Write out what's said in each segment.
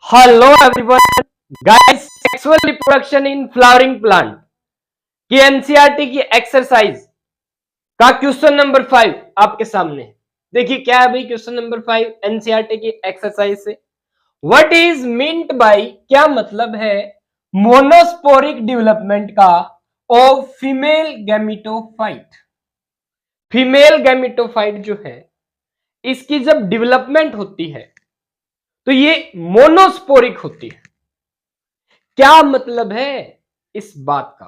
Hello everyone guys, sexual reproduction in flowering plant की NCERT की exercise का question number 5 आपके सामने है। देखिए क्या है भाई क्वेश्चन नंबर 5 एनसीईआरटी की एक्सरसाइज से। व्हाट इज मींट बाय, क्या मतलब है मोनोस्पोरिक डेवलपमेंट का of female gametophyte. Female gametophyte जो है इसकी जब डेवलपमेंट होती है तो ये मोनोस्पोरिक होती है। क्या मतलब है इस बात का,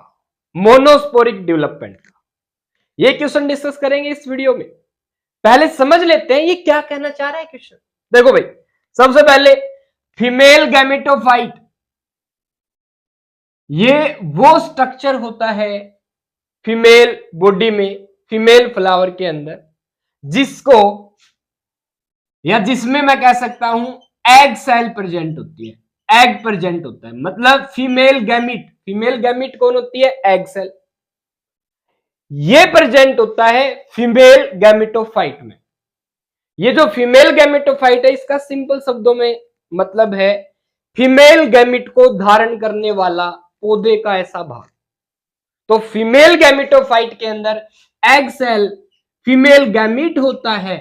मोनोस्पोरिक डेवलपमेंट का, ये क्वेश्चन डिस्कस करेंगे इस वीडियो में। पहले समझ लेते हैं ये क्या कहना चाह रहा है क्वेश्चन। देखो भाई, सबसे पहले फीमेल गैमेटोफाइट ये वो स्ट्रक्चर होता है फीमेल बॉडी में, फीमेल फ्लावर के अंदर, जिसको या जिसमें मैं कह सकता हूं एग सेल प्रेजेंट होती है। एग प्रेजेंट होता है मतलब फीमेल गैमिट। फीमेल गैमिट कौन होती है? Egg cell. ये प्रेजेंट होता है फीमेल गैमेटोफाइट में। ये जो फीमेल गैमेटोफाइट है इसका सिंपल शब्दों में मतलब है फीमेल गैमिट को धारण करने वाला पौधे का ऐसा भाग। तो फीमेल गैमेटोफाइट के अंदर एग सेल फीमेल गैमिट होता है।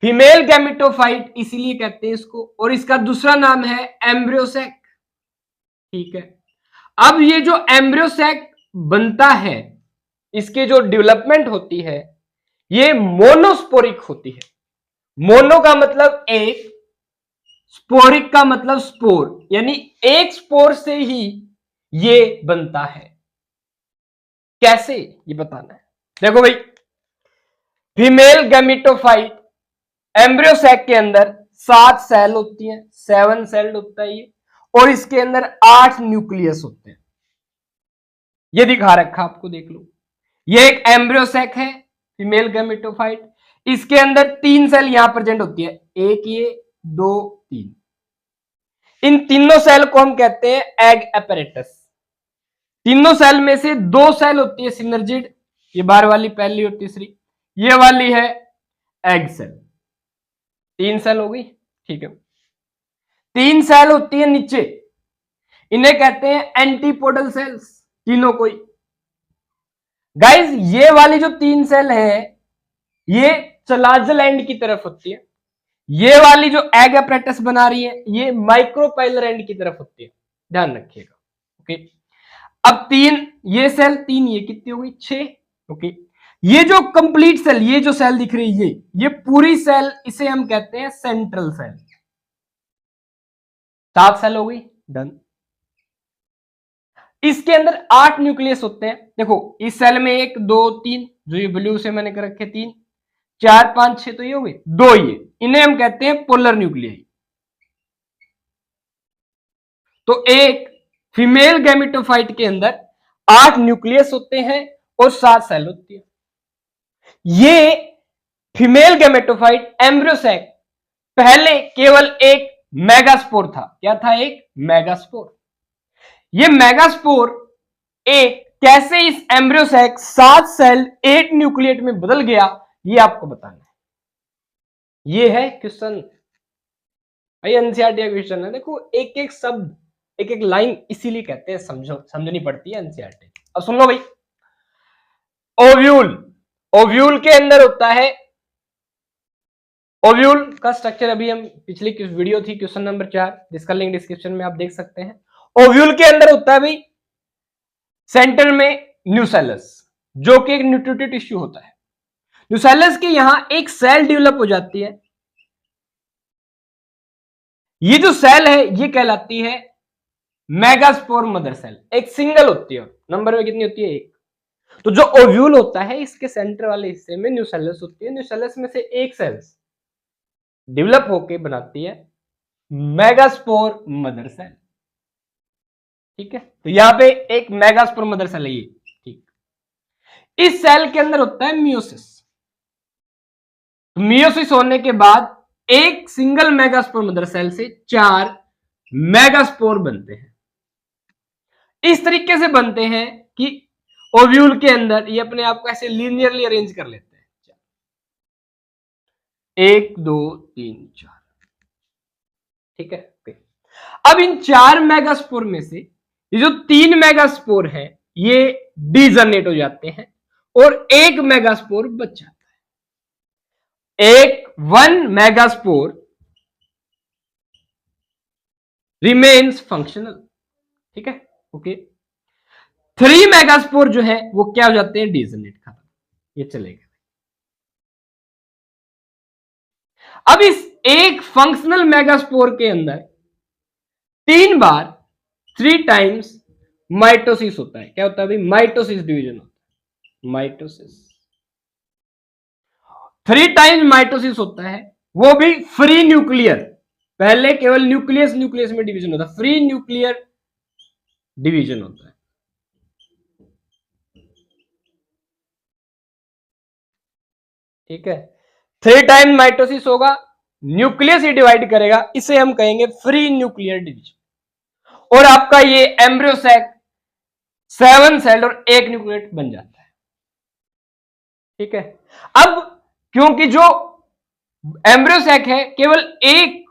फीमेल गैमेटोफाइट इसीलिए कहते हैं इसको, और इसका दूसरा नाम है एम्ब्रियोसेक। ठीक है, अब ये जो एम्ब्रियोसेक बनता है, इसके जो डेवलपमेंट होती है ये मोनोस्पोरिक होती है। मोनो का मतलब एक, स्पोरिक का मतलब स्पोर, यानी एक स्पोर से ही ये बनता है। कैसे ये बताना है। देखो भाई, फीमेल गैमेटोफाइट एम्ब्रियोसैक के अंदर 7 सेल होती हैं, 7 सेल होता है ये, और इसके अंदर 8 न्यूक्लियस होते हैं। ये दिखा रखा आपको, देख लो। ये एक एम्ब्रियोसैक है फीमेल गैमेटोफाइट, इसके अंदर 3 सेल यहां प्रेजेंट होती है, एक ये, 2, 3। इन तीनों सेल को हम कहते हैं एग अपैरेटस। तीनों सेल में से 2 सेल होती है सिनर्जिड, ये बाहर वाली पहली और तीसरी, ये वाली है एग सेल। 3 सेल हो गई, ठीक है। 3 सेल होती है नीचे, इन्हें कहते हैं एंटीपोडल सेल्स, तीनों कोई। गाइस ये वाली जो 3 सेल है ये चलाजल एंड की तरफ होती है। ये वाली जो एग अपैरेटस बना रही है ये माइक्रोपाइलर एंड की तरफ होती है, ध्यान रखिएगा। ओके, अब 3 ये सेल, 3 ये, कितनी हो गई? 6। ओके, ये जो कंप्लीट सेल, ये जो सेल दिख रही है ये पूरी सेल, इसे हम कहते हैं सेंट्रल सेल। 7 सेल हो गई, डन। इसके अंदर 8 न्यूक्लियस होते हैं। देखो इस सेल में 1, 2, 3, जो ये ब्लू से मैंने कर रखे 3, 4, 5, 6, तो ये हो गए 2, ये इन्हें हम कहते हैं पोलर न्यूक्लियाई। तो एक फीमेल गैमेटोफाइट के अंदर 8 न्यूक्लियस होते हैं और 7 सेल होती है। ये फीमेल गैमेटोफाइट एम्ब्रियोसैक पहले केवल एक मेगास्पोर था। क्या था? एक मेगास्पोर। ये मेगास्पोर एक कैसे इस एम्ब्रियोसैक 7 सेल 8 न्यूक्लिएट में बदल गया, ये आपको बताना है। ये है क्वेश्चन, भाई एनसीईआरटी क्वेश्चन है। देखो एक एक शब्द, एक एक लाइन इसीलिए कहते हैं समझनी पड़ती है एनसीईआरटी। अब सुन लो भाई, ओव्यूल, ओव्यूल के अंदर होता है, ओव्यूल का स्ट्रक्चर अभी हम पिछली वीडियो थी क्वेश्चन नंबर 4, जिसका लिंक डिस्क्रिप्शन में आप देख सकते हैं। ओव्यूल के अंदर होता है भाई सेंटर में न्यूसेलस, जो कि एक न्यूट्रिटिव टिश्यू होता है। न्यूसेलस के यहां एक सेल डेवलप हो जाती है। ये जो सेल है ये कहलाती है मेगास्पोर मदर सेल। एक सिंगल होती है, नंबर में कितनी होती है? 1। तो जो ओव्यूल होता है इसके सेंटर वाले हिस्से में न्यूसेलस होती है। न्यूसेलस में से एक सेल्स डेवलप होके बनाती है मेगास्पोर मदर सेल। ठीक है, तो यहां पे एक मेगास्पोर मदर सेल है ये। ठीक, इस सेल के अंदर होता है मियोसिस। मियोसिस होने के बाद एक सिंगल मेगास्पोर मदर सेल से 4 मेगास्पोर बनते हैं। इस तरीके से बनते हैं कि ओव्यूल के अंदर ये अपने आप को ऐसे लीनियरली अरेंज कर लेते हैं। 1, 2, 3, 4। ठीक है। अब इन 4 मेगास्पोर में से ये जो 3 मेगास्पोर है ये डीजनरेट हो जाते हैं और 1 मेगास्पोर बच जाता है। एक 1 मेगास्पोर रिमेन्स फंक्शनल, ठीक है। ओके, 3 मेगास्पोर जो है वो क्या हो जाते हैं, डीजनरेट, खत्म, ये चलेगा। अब इस एक फंक्शनल मेगास्पोर के अंदर 3 बार 3 टाइम्स माइटोसिस होता है। क्या होता है भाई, माइटोसिस डिवीजन होता है, माइटोसिस 3 टाइम्स माइटोसिस होता है, वो भी फ्री न्यूक्लियर। पहले केवल न्यूक्लियस न्यूक्लियस में डिवीजन होता है, फ्री न्यूक्लियर डिवीजन होता है। ठीक है, 3 टाइम माइटोसिस होगा, न्यूक्लियस ही डिवाइड करेगा, इसे हम कहेंगे फ्री न्यूक्लियर डिवीजन। और आपका ये एम्ब्रियो सैक 7 सेल और 1 न्यूक्लियट बन जाता है। ठीक है, अब क्योंकि जो एम्ब्रियो सैक है केवल एक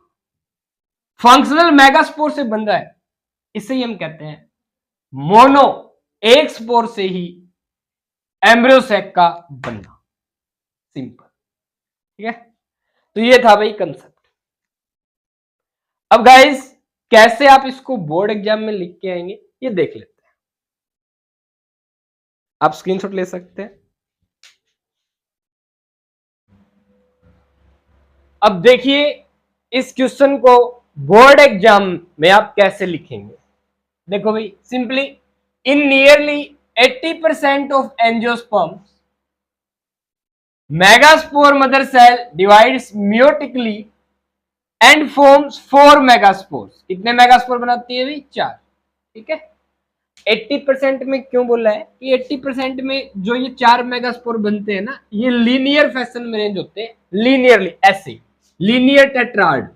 फंक्शनल मेगास्पोर से बन रहा है, इसे ही हम कहते हैं मोनो, एक स्पोर से ही एम्ब्रियो सैक का बनना, सिंपल। ठीक है, तो ये था भाई कंसेप्ट। अब गाइस कैसे आप इसको बोर्ड एग्जाम में लिख के आएंगे ये देख लेते हैं। आप स्क्रीनशॉट ले सकते हैं। अब देखिए इस क्वेश्चन को बोर्ड एग्जाम में आप कैसे लिखेंगे। देखो भाई, simply in nearly 80% of angiosperms megaspore mother cell divides meiotically and forms 4 megaspores. कितने मेगास्पोर बनाती है भाई, 4। ठीक है, 80% में क्यों बोला है कि 80% में जो ये 4 मेगास्पोर बनते हैं ना, ये लीनियर फैशन में रेंज होते हैं, लीनियरली ऐसे, लीनियर टेट्राड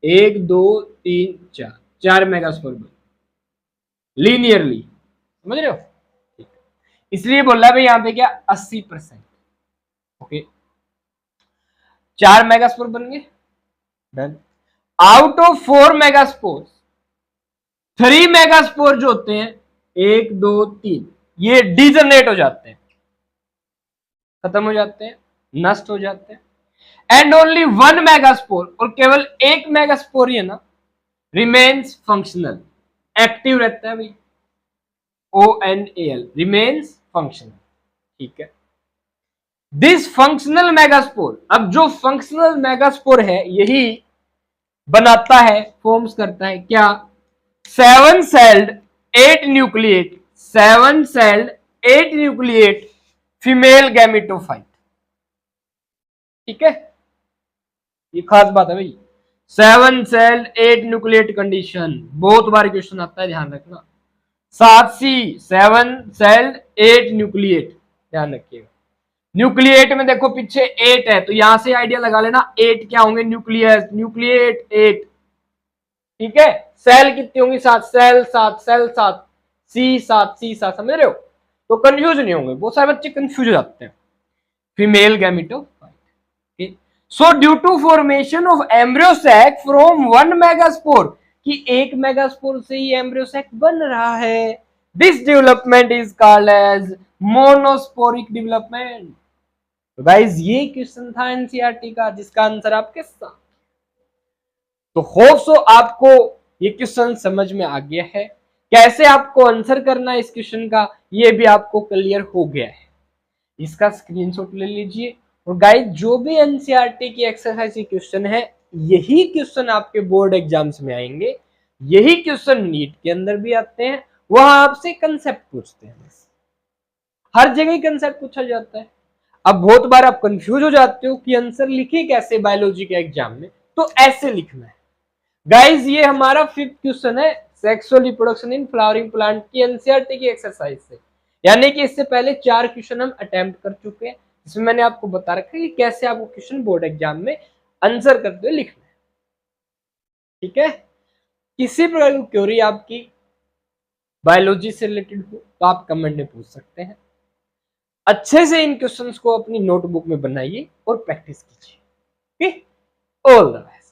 1 2 3 4 4 मेगास्पोर लीनियरली, समझ रहे हो। ठीक, इसलिए बोल रहा है भाई यहां पे क्या 80%। ओके, 4 मेगास्पोर बन गए, done. Out of 4 megaspore 3 megaspore जो होते हैं 1 2 3 ये डिजनरेट हो जाते हैं, खत्म हो जाते हैं, नष्ट हो जाते हैं। एंड ओनली 1 मेगास्पोर, और केवल 1 मेगास्पोर ही है ना, रिमेन्स फंक्शनल, एक्टिव रहता है भाई, ONAL, रिमेन्स फंक्शनल। ठीक है, दिस फंक्शनल मेगास्पोर, अब जो फंक्शनल मेगास्पोर है यही बनाता है, फॉर्म्स करता है क्या, 7 sailed 8 nucleate, 7 sailed 8 nucleate female gametophyte. ठीक है, ये खास बात है भाई, 7 सेल्ड 8 न्यूक्लिएट कंडीशन, बहुत बार क्वेश्चन आता है, ध्यान रखना। 7C 7 सेल्ड 8 न्यूक्लिएट, ध्यान रखिएगा। न्यूक्लिएट में देखो पीछे 8 है, तो यहां से आइडिया लगा लेना 8 क्या होंगे, न्यूक्लियस, न्यूक्लिएट 8। ठीक है, सेल कितनी होंगी, 7 सेल, 7 सेल 7, C7, समझ रहे हो। तो कंफ्यूज नहीं होंगे, बहुत सारे बच्चे कंफ्यूज हो जाते हैं। Female gametophyte. So due to formation of embryo sac from 1 megaspore, कि 1 मेगास्पोर से ही एम्ब्रियो सैक बन रहा है, this development is called as monosporic development. तो गाइस ये क्वेश्चन था एनसीईआरटी का, जिसका आंसर आपके साथ। तो होप सो आपको ये क्वेश्चन समझ में आ गया है, कैसे आपको आंसर करना है इस क्वेश्चन का, ये भी आपको क्लियर हो गया है। इसका स्क्रीनशॉट ले लीजिए। और गाइस जो भी एनसीईआरटी की एक्सरसाइज की क्वेश्चन है, यही क्वेश्चन आपके बोर्ड एग्जाम्स में आएंगे, यही क्वेश्चन नीट के अंदर भी आते हैं, वहां आपसे कंसेप्ट पूछते हैं, बस हर जगह ही कंसेप्ट पूछा जाता है। अब बहुत बार आप कंफ्यूज हो जाते हो कि आंसर लिखे कैसे बायोलॉजी के एग्जाम में, तो ऐसे लिखना है। गाइस ये हमारा 5th क्वेश्चन है sexual reproduction in flowering plant की एनसीईआरटी की एक्सरसाइज से, यानी कि इससे पहले 4 क्वेश्चन हम अटेम्प्ट कर चुके हैं, जिसमें मैंने आपको बता रखा है कि कैसे आपको क्वेश्चन बोर्ड एग्जाम में आंसर करते हुए लिखना है। ठीक है, किसी प्रकार की क्वेरी आपकी बायोलॉजी से रिलेटेड हो तो आप कमेंट में पूछ सकते हैं। अच्छे से इन क्वेश्चंस को अपनी नोटबुक में बनाइए और प्रैक्टिस कीजिए। All the best.